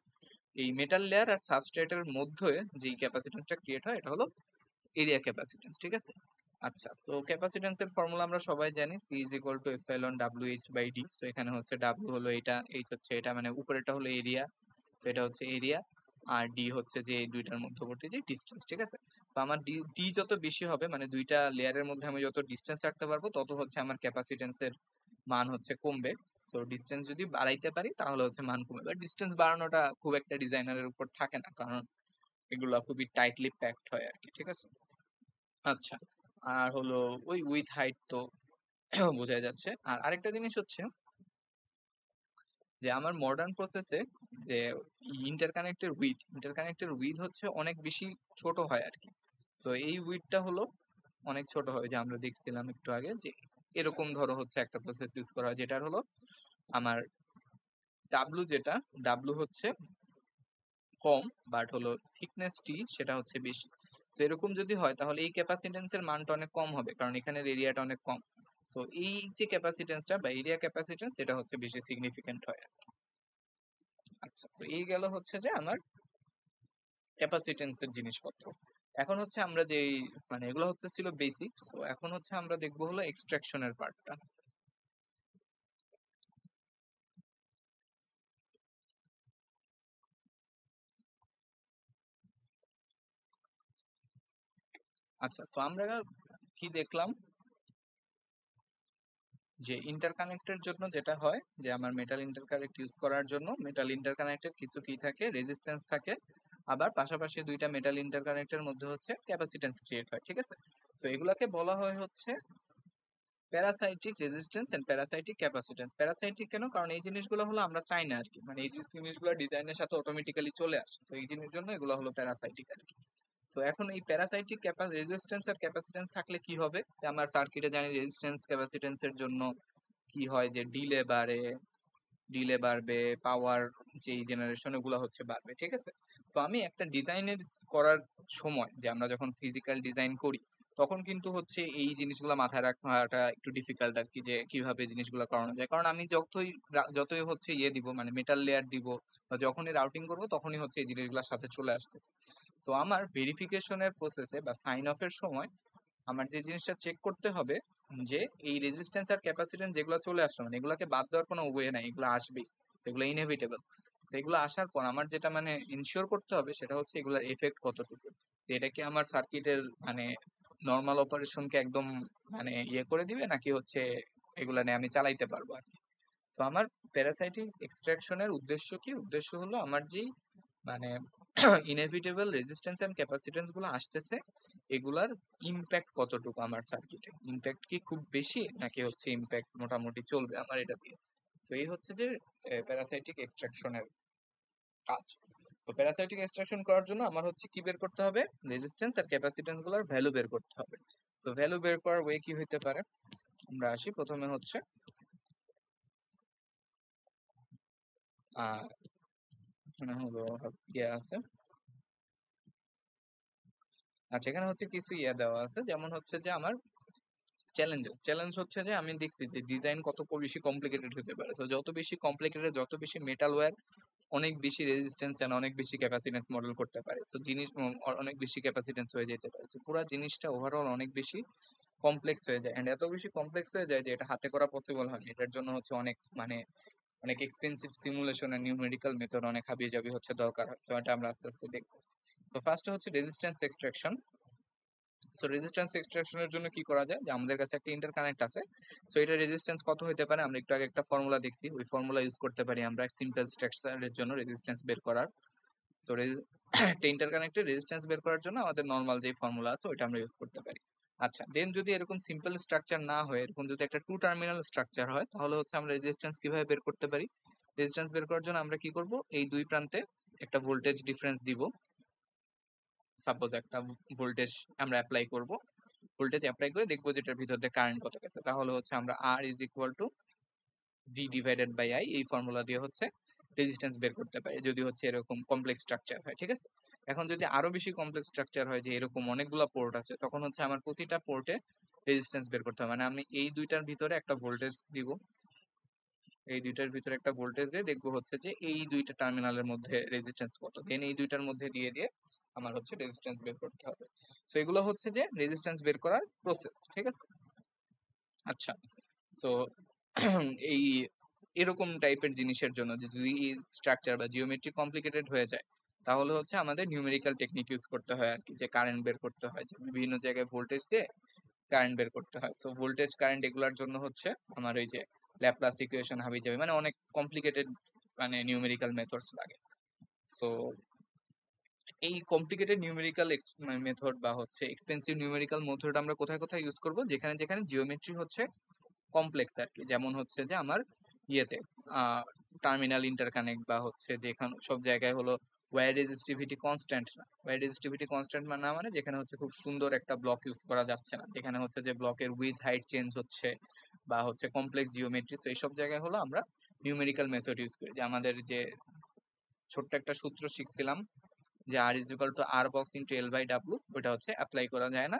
এই মেটাল লেয়ার আর সাবস্ট্রেটের মধ্যে যে ক্যাপাসিটেন্সটা ক্রিয়েট হয় এটা হলো এরিয়া ক্যাপাসিটেন্স, ঠিক আছে। আচ্ছা, সো ক্যাপাসিট্যান্সের ফর্মুলা আমরা সবাই জানি, C is equal to epsilon W H by D. So এখানে হচ্ছে ডাব্লিউ হলো এটা, এইচ হচ্ছে এটা, মানে উপরেরটা হলো এরিয়া, সো এটা হচ্ছে এরিয়া, আর ডি হচ্ছে যে এই দুইটার মধ্যবর্তী যে ডিসটেন্স, ঠিক আছে। তো আমার ডি ডি যত বেশি হবে, মানে দুইটা লেয়ারের মধ্যে আমি যত ডিসটেন্স রাখতে পারবো তত হচ্ছে আমার ক্যাপাসিট্যান্সের মান হচ্ছে কমবে। সো ডিসটেন্স যদি বাড়াইতে পারি তাহলে হচ্ছে মান কমবে, বাট ডিসটেন্স বাড়ানোটা খুব একটা ডিজাইনারের উপর থাকে না, কারণ এগুলা খুবই টাইটলি প্যাকড হয় আর কি, ঠিক আছে। আচ্ছা, আর হলো ওই উইথ হাইট তো বোঝাই যাচ্ছে। আর আরেকটা জিনিস হচ্ছে যে আমার মডার্ন প্রসেসে যে ইন্টারকানেক্টের উইথ হচ্ছে অনেক বেশি ছোট হয় আর কি। তো এই উইথটা হলো অনেক ছোট হয়, যে আমরা দেখছিলাম একটু আগে যে এরকম ধরো হচ্ছে একটা প্রসেস ইউজ করা হয় যেটার হলো আমার ডাব্লু, যেটা ডাব্লু হচ্ছে কম বাট হলো থিকনেস টি সেটা হচ্ছে বেশি। তো এরকম যদি হয় তাহলে এই ক্যাপাসিটেন্সের মানটা অনেক কম হবে, কারণ এখানের এরিয়াটা অনেক কম। সো এই যে ক্যাপাসিটেন্সটা বা এরিয়া ক্যাপাসিটেন্স এটা হচ্ছে বেশি সিগনিফিকেন্ট হয়। আচ্ছা, তো এই গেল হচ্ছে যে আমার ক্যাপাসিটেন্সের জিনিসপত্র। এখন হচ্ছে আমরা যে মানে এগুলো হচ্ছে ছিল বেসিক, সো এখন হচ্ছে আমরা দেখবো হলো এক্সট্রাকশনের পার্টটা। আচ্ছা, সো আমরা কি দেখলাম, যে ইন্টারকানেক্টের জন্য যেটা হয় যে আমার মেটাল ইন্টারকানেক্ট ইউজ করার জন্য মেটাল ইন্টারকানেক্টের কিছু কি থাকে, রেজিস্ট্যান্স থাকে, আবার পাশাপাশি দুইটা মেটাল ইন্টারকানেক্টের মধ্যে হচ্ছে ক্যাপাসিটেন্স ক্রিয়েট হয়, ঠিক আছে। সো এগুলাকে বলা হয় হচ্ছে parasitic resistance and parasitic capacitance. Parasitic কেন, কারণ এই জিনিসগুলো হলো আমরা চাই না আর কি, মানে এই জিনিসগুলো ডিজাইনের সাথে অটোমেটিক্যালি চলে আসে, তো এই জিনিসের জন্য এগুলো হলো প্যারাসাইটিক আর কি। সো এখন এই প্যারাসাইটিক রেজিস্ট্যান্স আর ক্যাপাসিট্যান্স থাকলে কি হবে, যে আমার সার্কিটে জানি রেজিস্ট্যান্স ক্যাপাসিট্যান্সের জন্য কি হয়, যে ডিলে বাড়বে, পাওয়ার যেই জেনারেশন ওগুলো হচ্ছে বাড়বে, ঠিক আছে। তো আমি একটা ডিজাইনের করার সময়, যে আমরা যখন ফিজিক্যাল ডিজাইন করি, তখন কিন্তু হচ্ছে এই জিনিসগুলো মাথায় রাখাটা একটু ডিফিকাল্ট আর কি, যে কিভাবে জিনিসগুলো করানো যায়। কারণ আমি যতই হচ্ছে দিব, মানে মেটাল লেয়ার দিব বা যখনই রাউটিং করব, তখনই হচ্ছে এই জিনিসগুলোর সাথে চলে আসতেছে। তো আমার ভেরিফিকেশনের প্রসেসে বা সাইন অফের সময় আমার যে জিনিসটা চেক করতে হবে, যে এই রেজিস্ট্যান্স আর ক্যাপাসিট্যান্স যেগুলো চলে আসছে, মানে এগুলোকে বাদ দেওয়ার কোনো ওয়ে নাই, এগুলো আসবেই, সেগুলো ইনএভিটেবল। সেগুলো আসার পর আমার যেটা মানে ইনশিওর করতে হবে সেটা হচ্ছে এগুলোর এফেক্ট কতটুকু, যে এটা কি আমার সার্কিটের মানে নর্মাল অপারেশনকে একদম মানে করে দিবে, নাকি হচ্ছে এগুলা নিয়ে আমি চালাইতে পারবো আর কি। সো আমার প্যারাসাইটিক এক্সট্রাকশনের উদ্দেশ্য হলো আমার যেই মানে ইনএভিটেবল রেজিস্ট্যান্স এন্ড ক্যাপাসিট্যান্স গুলো আসতেছে, এগুলার ইম্প্যাক্ট কতটুকু আমার সার্কিটে, ইম্প্যাক্ট কি খুব বেশি, নাকি হচ্ছে ইম্প্যাক্ট মোটামুটি চলবে আমার এটা দিয়ে। সো এই হচ্ছে যে প্যারাসাইটিক এক্সট্রাকশনের কাজ। সো প্যারাসাইটিক এক্সট্রাকশন করার জন্য আমার হচ্ছে কি বের করতে হবে, রেজিস্ট্যান্স আর ক্যাপাসিট্যান্স গুলোর ভ্যালু বের করতে হবে। সো ভ্যালু বের করার ওয়ে কি হইতে পারে, আমরা আসি প্রথমে হচ্ছে আহ এখানে হলো ইয়ে আছে। আচ্ছা, এখানে হচ্ছে কিছু ইয়ে দেওয়া আছে, যেমন হচ্ছে যে আমার চ্যালেঞ্জ হচ্ছে যে আমি দেখছি যে ডিজাইন কত বেশি কমপ্লিকেটেড হতে পারে। তো যত বেশি কমপ্লিকেটেড, যত বেশি মেটাল ওয়্যার, অনেক বেশি রেজিস্ট্যান্স এন্ড অনেক বেশি ক্যাপাসিটেন্স মডেল করতে পারে। তো জিনিস অনেক বেশি ক্যাপাসিটেন্স হয়ে যেতে পারে। তো পুরো জিনিসটা ওভারঅল অনেক বেশি কমপ্লেক্স হয়ে যায়, এন্ড এত বেশি কমপ্লেক্স হয়ে যায় যে এটা হাতে করা পসিবল হয় না। এটার জন্য হচ্ছে অনেক মানে অনেক expensive simulation and numerical method, অনেক হাবিজাবি হচ্ছে দরকার হয়। সো এটা আমরা আস্তে আস্তে দেখবো। তো ফার্স্ট হচ্ছে রেজিস্ট্যান্স এক্সট্রাকশন। সো রেজিস্ট্যান্স এক্সট্রাকশনের জন্য কি করা যায়, যে আমাদের কাছে একটা ইন্টারকানেক্ট আছে। সো এটা রেজিস্ট্যান্স কত হতে পারে, আমরা একটু আগে একটা ফর্মুলা দেখছি, ওই ফর্মুলা ইউজ করতে পারি আমরা সিম্পল স্ট্রাকচারের জন্য রেজিস্ট্যান্স বের করার। সো একটা ইন্টারকানেক্টেড রেজিস্ট্যান্স বের করার জন্য আমাদের নর্মাল যে ফর্মুলা আছে ওইটা আমরা ইউজ করতে পারি। আচ্ছা, দেন যদি এরকম সিম্পল স্ট্রাকচার না হয়, এরকম যদি একটা টু টার্মিনাল স্ট্রাকচার হয়, তাহলে হচ্ছে আমরা রেজিস্ট্যান্স কিভাবে বের করতে পারি। রেজিস্ট্যান্স বের করার জন্য আমরা কি করব, এই দুই প্রান্তে একটা ভোল্টেজ ডিফারেন্স দিব। সাপোজ একটা ভোল্টেজ আমরা অ্যাপ্লাই করব, ভোল্টেজ অ্যাপ্লাই করে দেখবো যে এটার ভিতর দিয়ে কারেন্ট কত গেছে। তাহলে হচ্ছে আমরা R is equal to V divided by I, এই ফর্মুলা দিয়ে হচ্ছে রেজিস্ট্যান্স বের করতে পারি, যদি হচ্ছে এরকম কমপ্লেক্স স্ট্রাকচার হয়, ঠিক আছে। এখন যদি আরো বেশি কমপ্লেক্স স্ট্রাকচার হয়, যে এরকম অনেকগুলো পোর্ট আছে, তখন হচ্ছে আমার প্রতিটা পোর্টে রেজিস্ট্যান্স বের করতে হবে। মানে আমি এই দুইটার ভিতরে একটা ভোল্টেজ দিব, এই দুইটার ভিতরে একটা ভোল্টেজ দিয়ে দেখবো হচ্ছে যে এই দুইটা টার্মিনালের মধ্যে রেজিস্ট্যান্স কত, দেন এই দুইটার মধ্যে দিয়ে দিয়ে আমার হচ্ছে রেজিস্ট্যান্স বের করতে হবে। সো এগুলো হচ্ছে যে রেজিস্ট্যান্স বের করার প্রসেস, ঠিক আছে। আচ্ছা, সো এই এরকম টাইপের জিনিসের জন্য, যে যদি স্ট্রাকচার বা জিওমেট্রি কমপ্লিকেটেড হয়ে যায়, তাহলে হচ্ছে আমাদের নিউমেরিক্যাল টেকনিক ইউজ করতে হয় আর কি, যে কারেন্ট বের করতে হয়, যে বিভিন্ন জায়গায় ভোল্টেজ দিয়ে কারেন্ট বের করতে হয়। সো ভোল্টেজ কারেন্ট এগুলার জন্য হচ্ছে আমার ওই যে ল্যাপ্লাস ইকুয়েশন হাবি যাবে, মানে অনেক কমপ্লিকেটেড মানে নিউমেরিক্যাল মেথডস লাগে। সো এই কমপ্লিকেটেড নিউমেরিক্যাল মেথড বা হচ্ছে এক্সপেন্সিভ নিউমেরিক্যাল মেথড আমরা কোথায় কোথায় ইউজ করব, যেখানে যেখানে জিওমেট্রি হচ্ছে কমপ্লেক্স আর কি। যেমন হচ্ছে যে আমার ইয়েতে টার্মিনাল ইন্টারকানেক্ট, বা হচ্ছে যেখানে সব জায়গায় হলো ওয়্যার রেজিস্টিভিটি কনস্ট্যান্ট না। ওয়্যার রেজিস্টিভিটি কনস্ট্যান্ট না মানে যেখানে হচ্ছে খুব সুন্দর একটা ব্লক ইউজ করা যাচ্ছে না, যেখানে হচ্ছে যে ব্লকের উইথ হাইট চেঞ্জ হচ্ছে, বা হচ্ছে কমপ্লেক্স জিওমেট্রি। তো এইসব জায়গায় হলো আমরা নিউমেরিক্যাল মেথড ইউজ করি, যে আমাদের যে ছোট্ট একটা সূত্র শিখছিলাম, যে R is equal to R box into L by W, ওইটা হচ্ছে অ্যাপ্লাই করা যায় না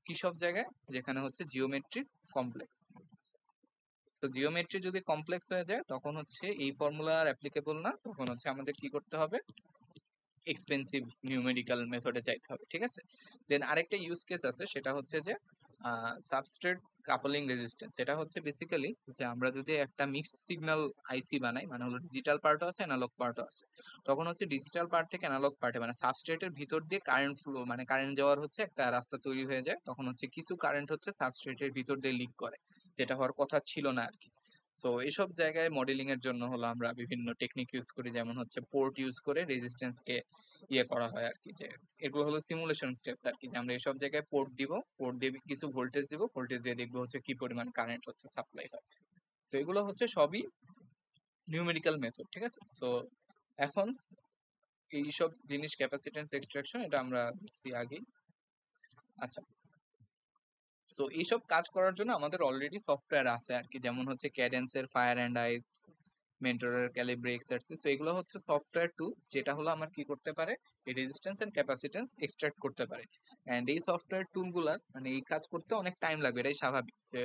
কি সব জায়গায়, যেখানে হচ্ছে জিওমেট্রি কমপ্লেক্স। তো জিওমেট্রি যদি কমপ্লেক্স হয়ে যায়, তখন হচ্ছে এই ফর্মুলা আর অ্যাপ্লিকেবল না, তখন হচ্ছে আমাদের কি করতে হবে, এক্সপেন্সিভ নিউমেরিক্যাল মেথডে যাইতে হবে, ঠিক আছে। দেন আরেকটা ইউজ কেস আছে, সেটা হচ্ছে যে সাবস্ট্রেট কাপলিং রেজিস্ট্যান্স। এটা হচ্ছে বেসিক্যালি যে আমরা যদি একটা মিক্সড সিগন্যাল আইসি বানাই, মানে হলো ডিজিটাল পার্টও আছে অ্যানালগ পার্টও আছে, তখন হচ্ছে ডিজিটাল পার্ট থেকে অ্যানালগ পার্টে মানে সাবস্ট্রেটের ভিতর দিয়ে কারেন্ট ফ্লো, মানে কারেন্ট যাওয়ার হচ্ছে একটা রাস্তা তৈরি হয়ে যায়। তখন হচ্ছে কিছু কারেন্ট হচ্ছে সাবস্ট্রেটের ভিতর দিয়ে লিক করে, যেটা হওয়ার কথা ছিল না আর কি। সো এসব জায়গায় মডেলিং এর জন্য হলো আমরা বিভিন্ন টেকনিক ইউজ করি, যেমন হচ্ছে পোর্ট ইউজ করে রেজিস্ট্যান্স কে করা হয় আর কি। যে এগুলো হলো সিমুলেশন স্টেপস আর কি, যে আমরা এসব জায়গায় পোর্ট দিব, পোর্ট দিয়ে কিছু ভোল্টেজ দিব, ভোল্টেজ দিয়ে দেখবো হচ্ছে কি পরিমাণ কারেন্ট হচ্ছে সাপ্লাই হয়। সো এগুলো হচ্ছে সবই নিউমেরিক্যাল মেথড, ঠিক আছে। সো এখন এইসব জিনিস ক্যাপাসিটেন্স এক্সট্রাকশন এটা আমরা দেখছি আগেই। আচ্ছা, সো এইসব কাজ করার জন্য আমাদের অলরেডি সফটওয়্যার আছে আর কি, যেমন হচ্ছে ক্যাডেন্সের ফায়ার অ্যান্ড আইস, মেন্টরের ক্যালিব্রে এক্সারসিস। সো এগুলো হচ্ছে সফটওয়্যার টুল, যেটা হলো আমার কি করতে পারে, এই রেজিস্ট্যান্স এন্ড ক্যাপাসিটেন্স এক্সট্রাক্ট করতে পারে। এন্ড এই সফটওয়্যার টুলগুলার মানে এই কাজ করতে অনেক টাইম লাগবে, এটাই স্বাভাবিক যে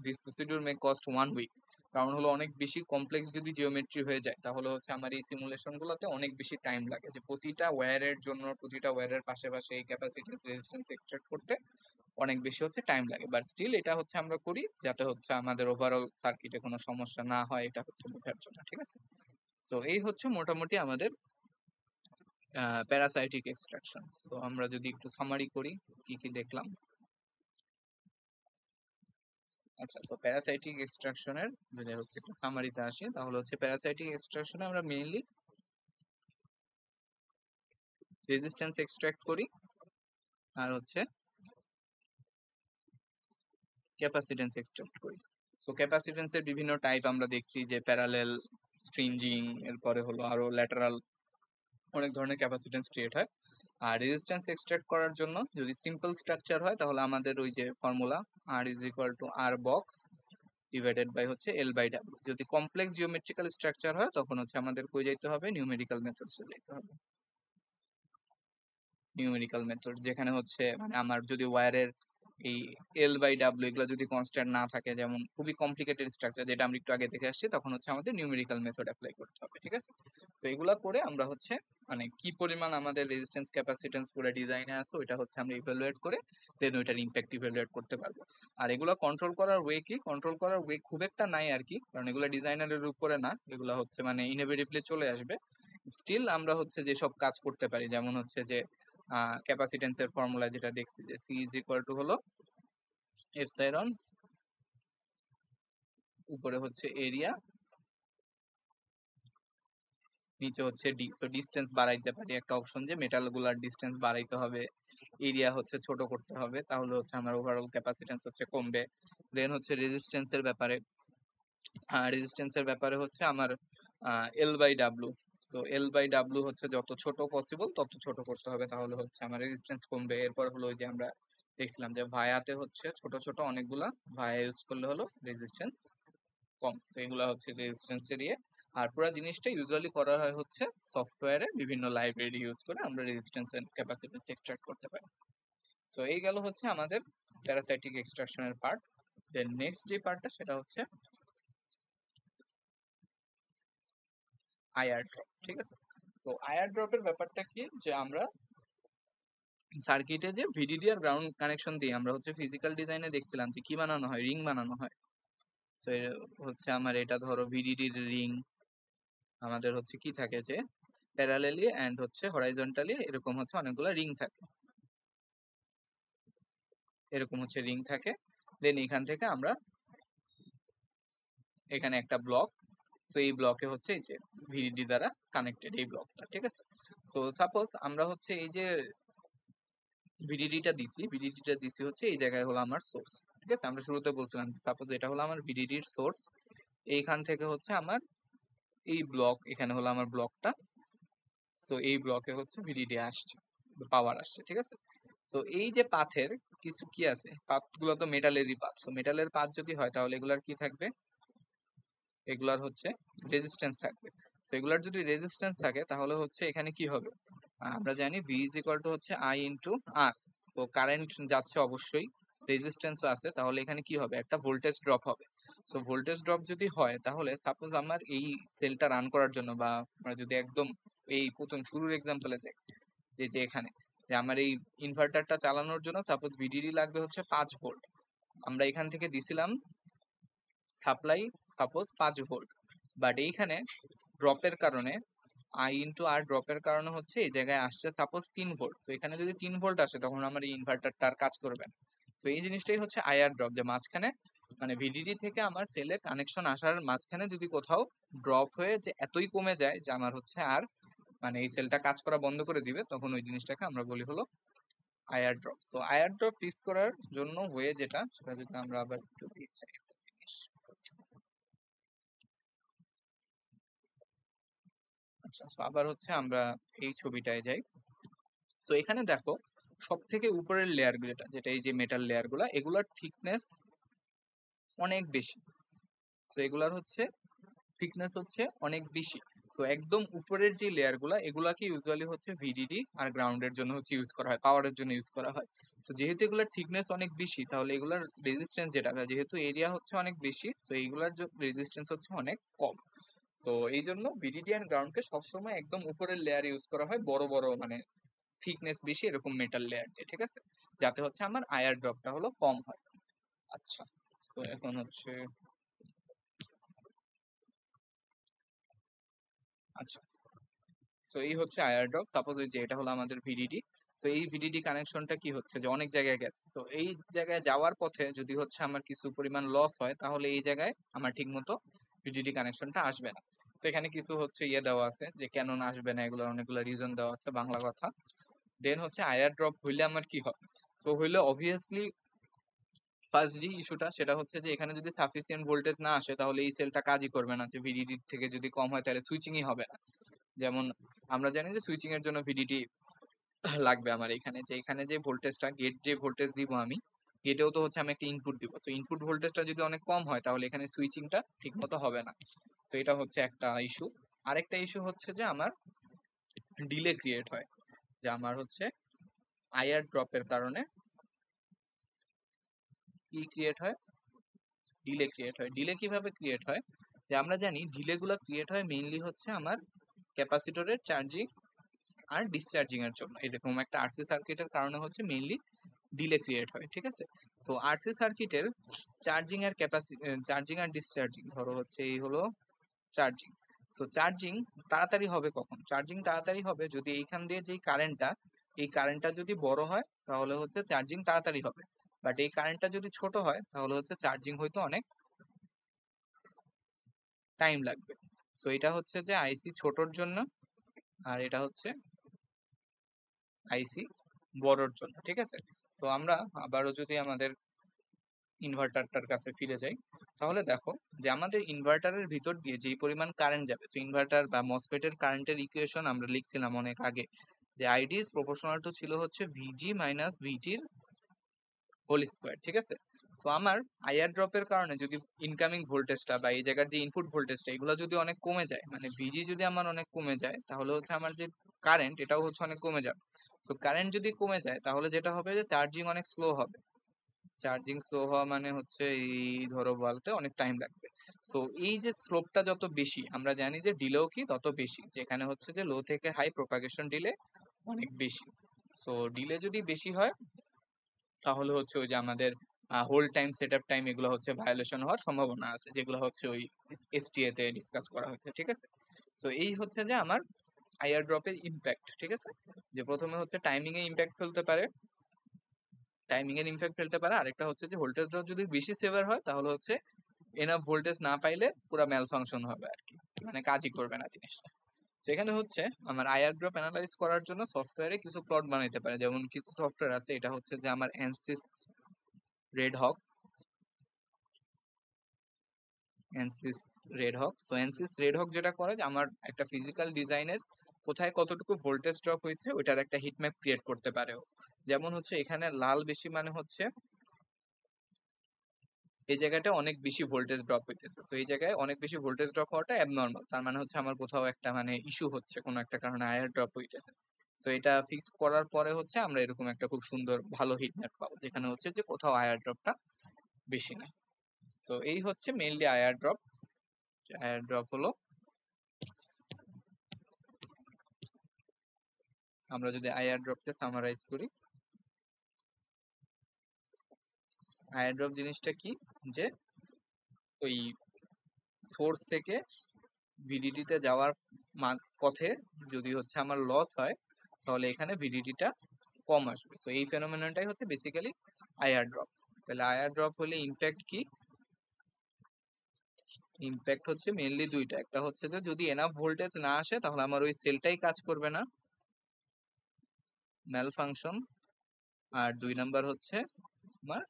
this procedure may cost 1 week. কারণ হলো অনেক বেশি কমপ্লেক্স যদি জিওমেট্রি হয়ে যায় তাহলে হচ্ছে আমার এই সিমুলেশন গুলোতে অনেক বেশি টাইম লাগে, যে প্রতিটা ওয়্যারের জন্য প্রতিটা ওয়্যারের পাশে পাশে এই ক্যাপাসিটেন্স রেজিস্ট্যান্স এক্সট্রাক্ট করতে অনেক বেশি হচ্ছে টাইম লাগে। বাট স্টিল এটা হচ্ছে আমরা করি যাতে হচ্ছে আমাদের ওভারঅল সার্কিটে কোনো সমস্যা না হয়, এটা হচ্ছে বোঝার জন্য, ঠিক আছে। সো এই হচ্ছে মোটামুটি আমাদের প্যারাসাইটিক এক্সট্রাকশন। সো আমরা যদি একটু সামারি করি কি কি দেখলাম। আচ্ছা, সো প্যারাসাইটিক এক্সট্রাকশনের যদি হচ্ছে একটু সামারিতে আসি, তাহলে হচ্ছে প্যারাসাইটিক এক্সট্রাকশনে আমরা মেইনলি রেজিস্ট্যান্স এক্সট্রাক্ট করি আর হচ্ছে ক্যাপাসিটেন্স এক্সট্রাক্ট করি। সো ক্যাপাসিটেন্সের বিভিন্ন টাইপ আমরা দেখছি, যে প্যারালেল, ফ্রিঞ্জিং, এরপরে হলো আরো ল্যাটারাল, অনেক ধরনের ক্যাপাসিটেন্স ক্রিয়েট হয়। আর রেজিস্ট্যান্স এক্সট্রাক্ট করার জন্য যদি সিম্পল স্ট্রাকচার হয় তাহলে আমাদের ওই যে formula R is equal to R box divided by হচ্ছে এল বাই ডাব্লিউ। যদি কমপ্লেক্স জিওমেট্রিক্যাল স্ট্রাকচার হয় তখন হচ্ছে আমাদের কই যাইতে হবে, নিউমেরিক্যাল মেথডসে যাইতে হবে। নিউমেরিক্যাল মেথড যেখানে হচ্ছে মানে আমার যদি ওয়্যারের এই এল বাই ডাব্লিউ এগুলো যদি কনস্ট্যান্ট না থাকে, যেমন খুবই কমপ্লিকেটেড স্ট্রাকচার যেটা আমরা একটু আগে দেখে আসছি, তখন হচ্ছে আমাদের নিউমেরিক্যাল মেথড অ্যাপ্লাই করতে হবে, ঠিক আছে। তো এগুলা করে আমরা হচ্ছে মানে কি পরিমাণ আমাদের রেজিস্ট্যান্স ক্যাপাসিটেন্স পুরো ডিজাইনে আছে ওইটা হচ্ছে আমরা ইভালুয়েট করে দেন ওইটার ইম্প্যাক্ট ইভালুয়েট করতে পারবো। আর এগুলা কন্ট্রোল করার ওয়ে কি, কন্ট্রোল করার ওয়ে খুব একটা নাই আর কি, কারণ এগুলা ডিজাইনারের উপরে না, এগুলা হচ্ছে মানে ইনএভিটেবলি চলে আসবে। স্টিল আমরা হচ্ছে যেসব কাজ করতে পারি, যেমন হচ্ছে যে ক্যাপাসিটেন্সের ফর্মুলা যেটা দেখছি যে সি ইজ ইকুয়াল টু হলো এপসাইলন, উপরে হচ্ছে এরিয়া, নিচে হচ্ছে ডি। সো ডিসটেন্স বাড়াইতে পারি, একটা অপশন যে মেটাল গুলার ডিসটেন্স বাড়াইতে হবে, এরিয়া হচ্ছে ছোট করতে হবে, তাহলে হচ্ছে আমার ওভারঅল ক্যাপাসিটেন্স হচ্ছে কমবে। দেন হচ্ছে রেজিস্ট্যান্সের ব্যাপারে, রেজিস্ট্যান্সের ব্যাপারে হচ্ছে আমার L by W. So L by W হচ্ছে যত ছোট পসিবল তত ছোট করতে হবে, তাহলে হচ্ছে আমার রেজিস্ট্যান্স কমবে। এরপর হলো ওই যে আমরা দেখছিলাম যে ভায়াতে হচ্ছে ছোট ছোট অনেকগুলা ভায়া ইউজ করলে হলো রেজিস্ট্যান্স কম। সো এগুলা হচ্ছে রেজিস্ট্যান্সের ইয়ে। আর পুরো জিনিসটা ইউজুয়ালি করা হয় হচ্ছে সফটওয়্যারে বিভিন্ন লাইব্রেরি ইউজ করে আমরা রেজিস্ট্যান্স এন্ড ক্যাপাসিটেন্স এক্সট্রাক্ট করতে পারি। সো এই গেল হচ্ছে আমাদের প্যারাসাইটিক এক্সট্রাকশনের পার্ট। দেন নেক্সট যে পার্টটা সেটা হচ্ছে আইআর ড্রপ, ঠিক আছে। সো আইআর ড্রপের ব্যাপারটা কি, যে আমরা সার্কিটে যে ভিডিডি আর গ্রাউন্ড কানেকশন দিয়ে আমরা হচ্ছে ফিজিক্যাল ডিজাইনে দেখছিলাম যে কি বানানো হয়, রিং বানানো হয়। তো হচ্ছে আমার এটা ধরো ভিডিডির রিং, আমাদের হচ্ছে কি থাকে যে প্যারালেলি এন্ড হচ্ছে হরাইজন্টালি এরকম হচ্ছে অনেকগুলো রিং থাকে, এরকম হচ্ছে রিং থাকে। দেন এখান থেকে আমরা এখানে একটা ব্লক, সো এই ব্লকে হচ্ছে এই যে ভিডিডি দ্বারা কানেক্টেড এই ব্লকটা, ঠিক আছে। সো সাপোজ আমরা হচ্ছে এই যে ভিডিডিটা দিছি হচ্ছে এই জায়গায় হলো আমার সোর্স, ঠিক আছে। আমরা শুরুতে বলছিলাম সাপোজ এটা হলো আমার ভিডিডির সোর্স, এইখান থেকে হচ্ছে আমার এই ব্লক, এখানে হলো আমার ব্লকটা। সো এই ব্লকে হচ্ছে ভিডিডি আসছে, পাওয়ার আসছে, ঠিক আছে। সো এই যে পাথের কিছু কি আছে, পাথগুলো তো মেটালেরই পাথ। সো মেটালের পাথ যদি হয় তাহলে এগুলার কি থাকবে, এগুলার হচ্ছে রেজিস্ট্যান্স থাকবে। সো এগুলার যদি রেজিস্ট্যান্স থাকে তাহলে হচ্ছে এখানে কি হবে, আমরা জানি ভি ইজ ইকুয়াল টু হচ্ছে I into R. So current যাচ্ছে অবশ্যই, রেজিস্ট্যান্সও আছে, তাহলে এখানে কি হবে, একটা ভোল্টেজ ড্রপ হবে। সো ভোল্টেজ ড্রপ যদি হয় তাহলে সাপোজ আমার এই সেলটা রান করার জন্য, বা আমরা যদি একদম এই প্রথম শুরুর এক্সাম্পলে যাই, যে যে এখানে যে আমার এই ইনভার্টারটা চালানোর জন্য সাপোজ ভিডিডি লাগবে হচ্ছে 5 ভোল্ট, আমরা এখান থেকে দিছিলাম সাপ্লাই সাপোজ 5 ভোল্ট, বাট এইখানে ড্রপের কারণে আই ইন্টু আর ড্রপের কারণে হচ্ছে এই জায়গায় আসছে সাপোজ 3 ভোল্ট। তো এখানে যদি 3 ভোল্ট আসে তখন আমার এই ইনভার্টারটা আর কাজ করবে না। তো এই জিনিসটাই হচ্ছে আইআর ড্রপ, যে মাঝখানে মানে ভিডিডি থেকে আমার সেলে কানেকশন আসার মাঝখানে যদি কোথাও ড্রপ হয়ে যে এতই কমে যায় যে আমার হচ্ছে আর মানে এই সেলটা কাজ করা বন্ধ করে দিবে, তখন ওই জিনিসটাকে আমরা বলি হলো IR drop. So IR drop fix করার জন্য ওয়ে যেটা, সেটা যদি আমরা আবার একটু দেখাই একটা জিনিস। আচ্ছা, সো আবার হচ্ছে আমরা এই ছবিটায় যাই। সো এখানে দেখো সব থেকে উপরের লেয়ার যেটা এই যে মেটাল লেয়ার গুলা, এগুলার থিকনেস অনেক বেশি। সো এগুলার হচ্ছে থিকনেস হচ্ছে অনেক বেশি। সো একদম উপরের যে লেয়ার গুলা, এগুলাকে ইউজুয়ালি হচ্ছে ভিডিডি আর গ্রাউন্ডের জন্য হচ্ছে ইউজ করা হয়, পাওয়ারের জন্য ইউজ করা হয়। সো যেহেতু এগুলার থিকনেস অনেক বেশি, তাহলে এগুলার রেজিস্ট্যান্স যেটা হয়, যেহেতু এরিয়া হচ্ছে অনেক বেশি, সো এইগুলার রেজিস্ট্যান্স হচ্ছে অনেক কম। সো এই জন্য ভিডিডি অ্যান্ড গ্রাউন্ডকে সবসময় একদম উপরের লেয়ার ইউজ করা হয়, বড় বড় মানে থিকনেস বেশি এরকম মেটাল লেয়ার দিয়ে, ঠিক আছে, যাতে হচ্ছে আমার আয়ার ড্রপটা হলো কম হয়। আচ্ছা, তো এখন হচ্ছে আচ্ছা, সো এই হচ্ছে আয়ার ড্রপ। সাপোজ যে এটা হলো আমাদের ভিডিডি। সো এই ভিডিডি কানেকশনটা কি হচ্ছে যে অনেক জায়গায় গেছে। সো এই জায়গায় যাওয়ার পথে যদি হচ্ছে আমার কিছু পরিমাণ লস হয়, তাহলে এই জায়গায় আমার ঠিক মতো ভিডিডি কানেকশনটা আসবে না। তো এখানে কিছু হচ্ছে ইয়ে দেওয়া আছে যে কেন না আসবে না, এগুলোর অনেকগুলো রিজন দেওয়া আছে, বাংলা কথা। দেন হচ্ছে আয়ার ড্রপ হইলে আমার কি হয়। সো হইলে অবভিয়াসলি ফার্স্ট যে ইস্যুটা সেটা হচ্ছে যে এখানে যদি সাফিসিয়েন্ট ভোল্টেজ না আসে, তাহলে এই সেলটা কাজই করবে না। যে ভিডিডি থেকে যদি কম হয়, তাহলে সুইচিংই হবে না। যেমন আমরা জানি যে সুইচিং এর জন্য ভিডিডি লাগবে আমার এখানে, যে এখানে যে ভোল্টেজটা গেট যে ভোল্টেজ দিব আমি, গেটেও তো হচ্ছে আমি একটা ইনপুট দিব। সো ইনপুট ভোল্টেজটা যদি অনেক কম হয়, তাহলে এখানে সুইচিংটা ঠিক মতো হবে না। সো এটা হচ্ছে একটা ইস্যু। আরেকটা ইস্যু হচ্ছে যে আমার ডিলে ক্রিয়েট হয়, যে আমার হচ্ছে আইআর ড্রপের কারণে কি ক্রিয়েট হয়, ডিলে ক্রিয়েট হয়। ডিলে কিভাবে ক্রিয়েট হয়, যে আমরা জানি ডিলে গুলো ক্রিয়েট হয় মেইনলি হচ্ছে আমার ক্যাপাসিটরের চার্জিং আর ডিসচার্জিং এর জন্য। এরকম একটা আরসি সার্কিটের কারণে হচ্ছে মেইনলি ডিলে ক্রিয়েট হয়, ঠিক আছে। সো আরসি সার্কিটের চার্জিং আর চার্জিং আর ডিসচার্জিং, ধরো হচ্ছে এই হলো চার্জিং। সো চার্জিং তাড়াতাড়ি হবে কখন, চার্জিং তাড়াতাড়ি হবে যদি এইখান দিয়ে যেই কারেন্টটা, এই কারেন্টটা যদি বড় হয়, তাহলে হচ্ছে চার্জিং তাড়াতাড়ি হবে। বাট এই কারেন্টটা যদি ছোট হয়, তাহলে হচ্ছে চার্জিং হয়তো অনেক টাইম লাগবে। সো এটা হচ্ছে যে আইসি ছোটর জন্য, আর এটা হচ্ছে আইসি বড়র জন্য, ঠিক আছে। সো আমরা আবারও যদি আমাদের ইনভার্টারটার কাছে ফিরে যাই, তাহলে দেখো যে আমাদের ইনভার্টারের ভিতর দিয়ে যেই পরিমাণ কারেন্ট যাবে, সো ইনভার্টার বা মসফেটের কারেন্টের ইকুয়েশন আমরা লিখছিলাম অনেক আগে, যে আইডি ইজ প্রপোর্শনাল টু ছিল হচ্ছে ভিজি মাইনাস ভিটির হোল স্কোয়ার, ঠিক আছে। সো আমার আইআর ড্রপের কারণে যদি ইনকামিং ভোল্টেজটা বা এই জায়গার যে ইনপুট ভোল্টেজটা, এগুলো যদি অনেক কমে যায়, মানে ভিজি যদি আমার অনেক কমে যায়, তাহলে হচ্ছে আমার যে কারেন্ট এটাও হচ্ছে অনেক কমে যাবে। সো কারেন্ট যদি কমে যায়, তাহলে যেটা হবে যে চার্জিং অনেক স্লো হবে। চার্জিং স্লো হওয়া মানে হচ্ছে এই ধরো বলতে অনেক টাইম লাগবে। সো এই যে স্লোপটা যত বেশি, আমরা জানি যে ডিলেও কি তত বেশি, যেখানে হচ্ছে যে লো থেকে হাই প্রপাগেশন ডিলে অনেক বেশি। সো ডিলে যদি বেশি হয়, তাহলে হচ্ছে ওই যে আমাদের hold time, set up time, এগুলো হচ্ছে ভায়োলেশন হওয়ার সম্ভাবনা আছে, যেগুলো হচ্ছে ওই এসটিএ তে ডিসকাস করা হয়েছে, ঠিক আছে। সো এই হচ্ছে যে আমার আইআর ড্রপের ইম্প্যাক্ট, ঠিক আছে। যে প্রথমে হচ্ছে টাইমিং এ ইম্প্যাক্ট ফেলতে পারে, টাইমিং এর ইমপ্যাক্ট ফেলতে পারে। আরেকটা হচ্ছে যে ভোল্টেজ ড্রপ যদি বেশি সেভার হয়, তাহলে হচ্ছে এনাফ ভোল্টেজ না পাইলে পুরো ম্যাল ফাংশন হবে আর কি, মানে কাজই করবে না জিনিসটা। সেখানে হচ্ছে আমার আইআর ড্রপ অ্যানালাইজ করার জন্য সফটওয়্যারে কিছু প্লট বানাইতে পারে। যেমন কিছু সফটওয়্যার আছে, এটা হচ্ছে যে আমার এনসিস রেড হক, এনসিস রেড হক। সো এনসিস রেড হক যেটা করে, যে আমার একটা ফিজিক্যাল ডিজাইনের কোথায় কতটুকু ভোল্টেজ ড্রপ হয়েছে ওইটার একটা হিটম্যাপ ক্রিয়েট করতে পারে। যেমন হচ্ছে এখানে লাল বেশি মানে হচ্ছে এই জায়গাটা অনেক বেশি ভোল্টেজ ড্রপ হইতেছে। সো এই জায়গায় অনেক বেশি ভোল্টেজ ড্রপ হওয়াটা অ্যাবনর্মাল, তার মানে হচ্ছে আমার কোথাও একটা মানে ইস্যু হচ্ছে, কোনো একটা কারণে আয়ার ড্রপ হইতেছে। সো এটা ফিক্স করার পরে হচ্ছে আমরা এরকম একটা খুব সুন্দর ভালো হিট ম্যাপ পাবো, যেখানে হচ্ছে যে কোথাও আয়ার ড্রপটা বেশি না। সো এই হচ্ছে মেইনলি আয়ার ড্রপ। আয়ার ড্রপ হলো, আমরা যদি আয়ার ড্রপকে সামারাইজ করি, আয়ার ড্রপ জিনিসটা কি, যে ওই সোর্স থেকে ভিডিডি তে যাওয়ার পথে যদি হচ্ছে আমার লস হয়, তাহলে এখানে ভিডিডিটা কম আসবে। সো এই ফেনোমেননটাই হচ্ছে বেসিক্যালি আইআর ড্রপ। তাহলে আইআর ড্রপ হলে ইম্প্যাক্ট কি, ইম্প্যাক্ট হচ্ছে মেইনলি দুইটা। একটা হচ্ছে যে যদি এনাফ ভোল্টেজ না আসে, তাহলে আমার ওই সেলটাই কাজ করবে না, ম্যাল ফাংশন। আর দুই নাম্বার হচ্ছে আমার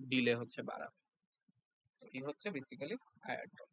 ডিলে হচ্ছে বাড়াবে। এই হচ্ছে বেসিক্যালি আইআর ড্রপ।